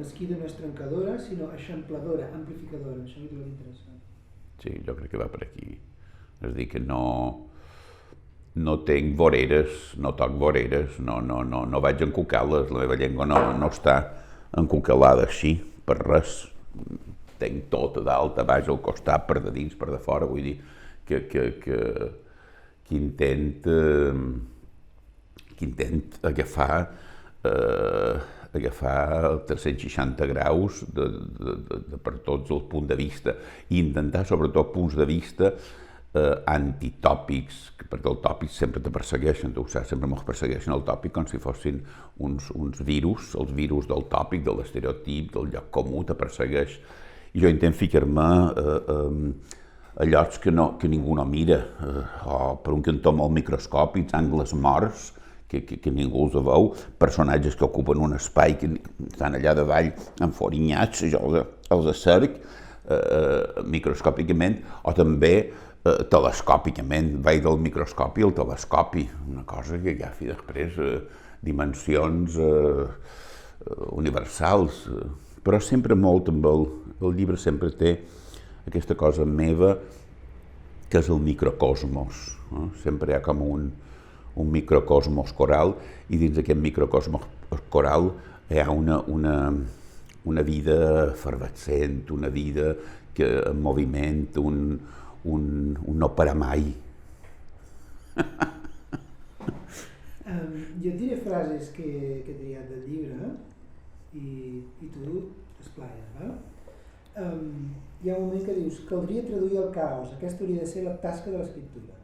mesquida no és trencadora, sinó eixampladora, amplificadora. Això m'hi trobo interessant. Sí, jo crec que va per aquí. És a dir, que no tenc voreres, no toc voreres, no vaig encucar-les, la meva llengua no està encucalada així, per res. Tenc tot a dalt, a baix, al costat, per de dins, per de fora, vull dir que intent agafar el 360 graus per tots els punts de vista i intentar, sobretot, punts de vista antitòpics, perquè el tòpic sempre te persegueixen, tu ho saps, sempre ens persegueixen el tòpic com si fossin uns virus, els virus del tòpic, de l'estereotip, del lloc comú, te persegueix. I jo intent ficar-me a llocs que ningú no mira, o per un cantó molt microscòpics, angles morts, que ningú els veu, personatges que ocupen un espai que estan allà davall enforinyats, jo els acerc microscòpicament, o també telescòpicament, vaig del microscopi al telescopi, una cosa que agafi després dimensions universals, però sempre molt amb el llibre sempre té aquesta cosa meva que és el microcosmos, no? Sempre hi ha com un microcosmos coral i dins d'aquest microcosmos coral hi ha una vida efervescent, una vida en moviment, un no parar mai. Jo et diré frases que he triat del llibre i tu esplaies, val? Hi ha un moment que dius caldria traduir el caos, aquesta hauria de ser la tasca de l'escriptura.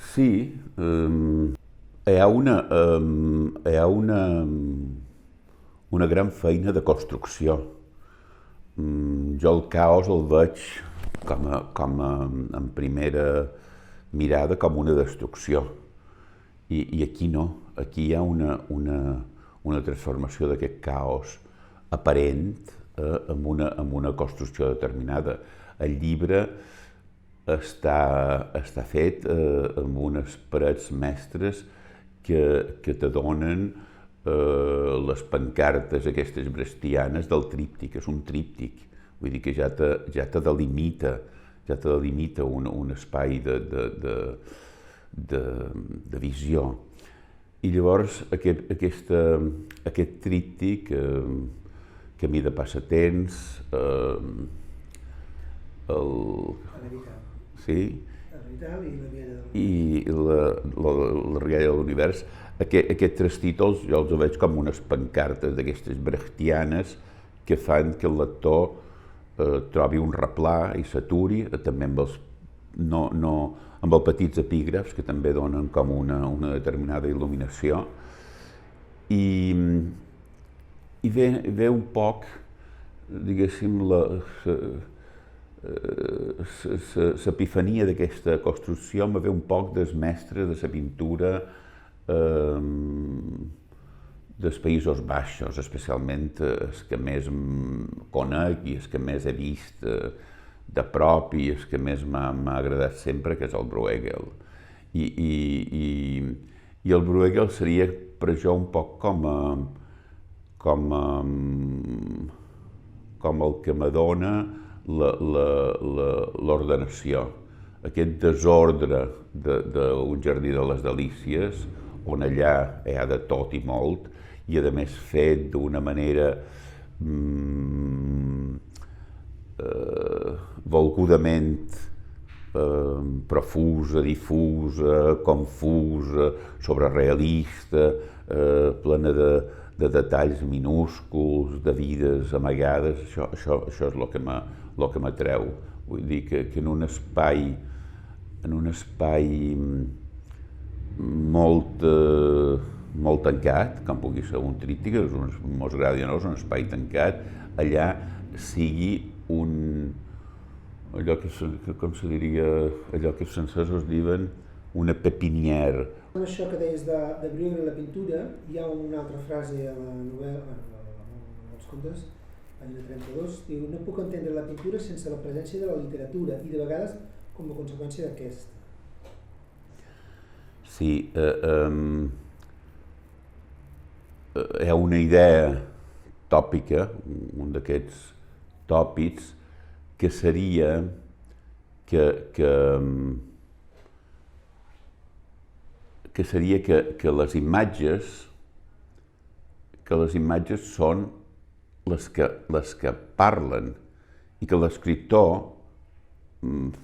Sí, hi ha una gran feina de construcció. Jo el caos el veig en primera mirada com una destrucció. I aquí no, aquí hi ha una transformació d'aquest caos aparent amb una construcció determinada. El llibre està fet amb unes parets mestres que te donen les pancartes aquestes brechtianes del tríptic, és un tríptic, vull dir que ja te delimita un espai de visió. I llavors aquest tríptic, camí de passatemps, i la rialla de l'univers, aquests tres títols jo els veig com unes pancartes d'aquestes brechtianes que fan que el lector trobi un replà i s'aturi, també amb els petits epígrafs que també donen com una determinada il·luminació i ve un poc, diguéssim, l'epifania d'aquesta construcció me ve un poc dels mestres de la pintura dels Països Baixos, especialment els que més conec i els que més he vist de prop i els que més m'ha agradat sempre, que és el Bruegel. I el Bruegel seria per això un poc com el que me dona l'ordenació, aquest desordre d'un jardí de les delícies, on allà hi ha de tot i molt, i a més fet d'una manera volgudament profusa, difusa, confusa, sobrerealista, plena de detalls minúsculs, de vides amagades, això és el que m'atreu. Vull dir que en un espai molt tancat, com pugui ser un tríptic, mos agradi o no, és un espai tancat, allà sigui allò que, com se diria, allò que els francesos diuen una pépinière. Amb això que deies de Bruegel i la pintura, hi ha una altra frase a la novel·la, als contes, pàgina 32, diu: no puc entendre la pintura sense la presència de la literatura i de vegades com a conseqüència d'aquesta. Sí, hi ha una idea tòpica, un d'aquests tòpics, que seria que les imatges són les que parlen i que l'escriptor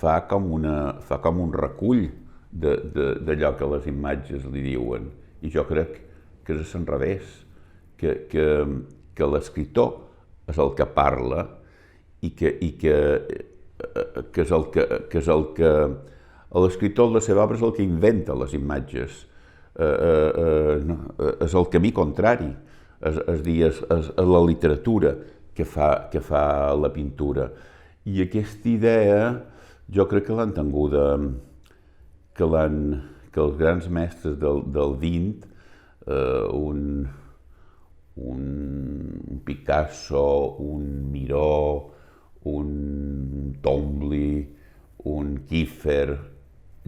fa com un recull d'allò que les imatges li diuen. I jo crec que és al revés, que l'escriptor és el que parla i que és el que l'escriptor de la seva obra és el que inventa les imatges, és el camí contrari, és la literatura que fa la pintura. I aquesta idea jo crec que l'han tinguda, que els grans mestres del XX, un Picasso, un Miró, un Tombly, un Kiefer,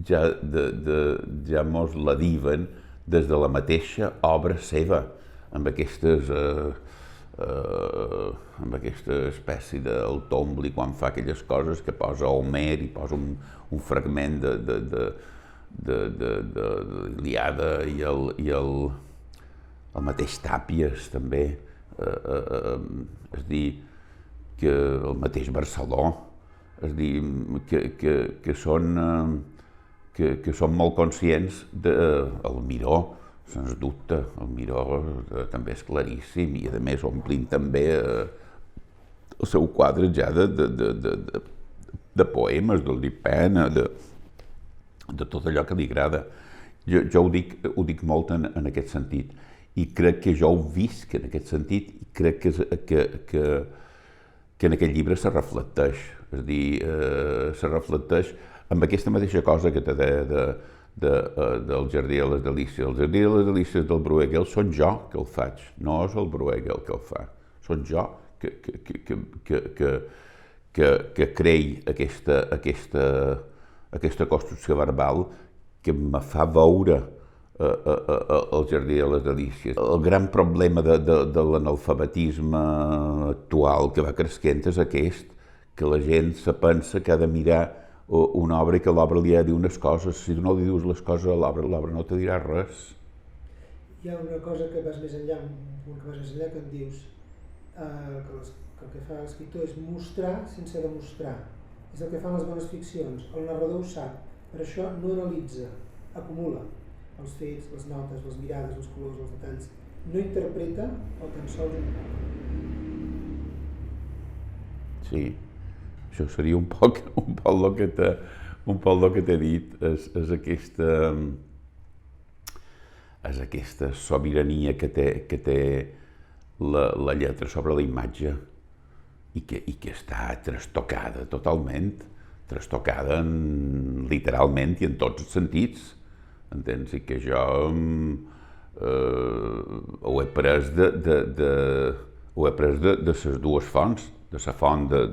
ja mos la diuen des de la mateixa obra seva, amb aquesta espècie del Tombly, quan fa aquelles coses que posa Homer i posa un fragment d'Iliada i el mateix Tàpies també, és a dir, que el mateix Barceló, és a dir, que són molt conscients del Miró, sens dubte, el Miró també és claríssim i a més omplint també el seu quadre ja de poemes, del Dipena, de tot allò que li agrada. Jo ho dic molt en aquest sentit i crec que jo ho visc en aquest sentit i crec que en aquest llibre se reflecteix, és a dir, se reflecteix amb aquesta mateixa cosa que te deia del Jardí de les Delícies. El Jardí de les Delícies del Bruegel són jo que el faig, no és el Bruegel que el fa, són jo que crei aquesta construcció verbal que me fa veure el Jardí de les Delícies. El gran problema de l'analfabetisme actual que va creixent és aquest, que la gent se pensa que ha de mirar una obra i que l'obra li ha de dir unes coses. Si tu no li dius les coses a l'obra no te dirà res. Hi ha una cosa que vas més enllà, que em dius que el que fa l'escriptor és mostrar sense demostrar. És el que fan les bones ficcions. El narrador ho sap, per això no analitza, acumula els fets, les notes, les mirades, els colors, els detalls. No interpreta o tan sols Sí, això seria un poc el que t'he dit, és aquesta sobirania que té la lletra sobre la imatge i que està trastocada totalment, trastocada literalment i en tots els sentits, entens? I que jo ho he pres de les dues fonts, de la font de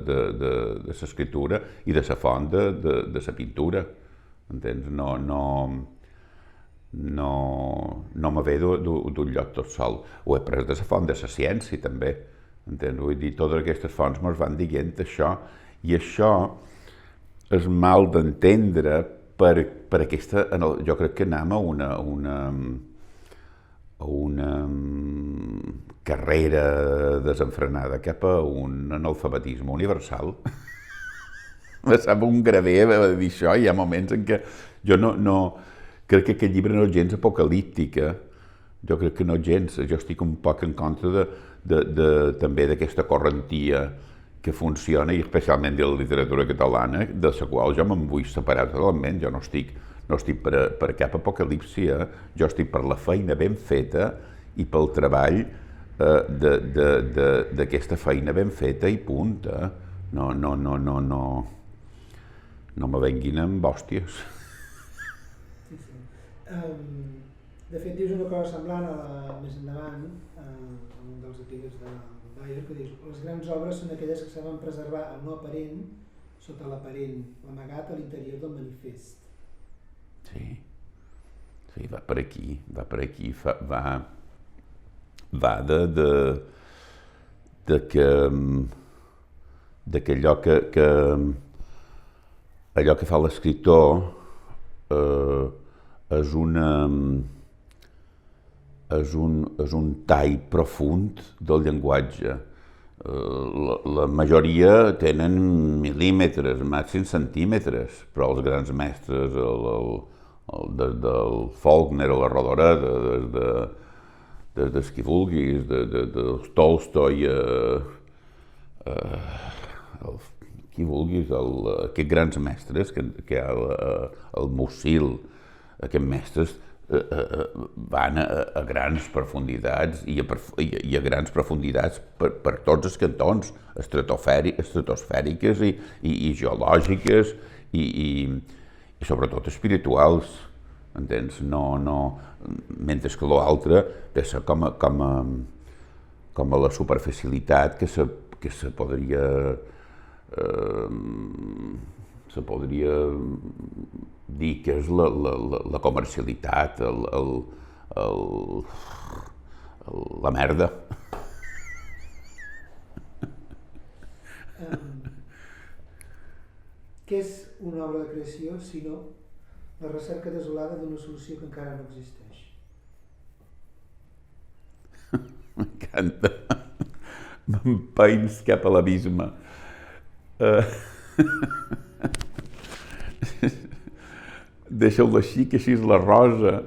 l'escriptura i de la font de la pintura, entens? No me ve d'un lloc tot sol. Ho he pres de la font de la ciència, també, entens? Vull dir, totes aquestes fonts ens van dient això, i això és mal d'entendre per aquesta... Jo crec que anem a una carrera desenfrenada cap a un analfabetisme universal. Me sap un graver dir això, hi ha moments en què jo no crec que aquest llibre no és gens apocalíptica, jo crec que no és gens, jo estic un poc en contra també d'aquesta correntia que funciona, i especialment de la literatura catalana, de la qual jo me'n vull separar totalment. Jo no estic per cap apocalipsi, jo estic per la feina ben feta i pel treball d'aquesta feina ben feta i punt. No me venguin amb hòsties. Sí. De fet, dius una cosa semblant més endavant, en un dels epígrafs de Bayer, que dius: les grans obres són aquelles que saben preservar el no aparent sota l'aparent, l'amagat a l'interior del manifest. Sí, va per aquí, va de que allò que fa l'escriptor és un tall profund del llenguatge. La majoria tenen mil·límetres, màxim centímetres, però els grans mestres, del Faulkner a la Rodoreda, des de qui vulguis, de Tolstoi, qui vulguis, aquests grans mestres que hi ha el Musil, aquests mestres van a grans profunditats i a grans profunditats per tots els cantons, estratosfèriques i geològiques i sobretot espirituals, entens? Mentre que l'altre té com a la superficialitat que se podria dir que és la comercialitat, la merda. Què és una obra de creació, sinó la recerca desolada d'una solució que encara no existeix? M'encanta. M'empeins cap a l'abisme. Deixa'l així, que així és la rosa.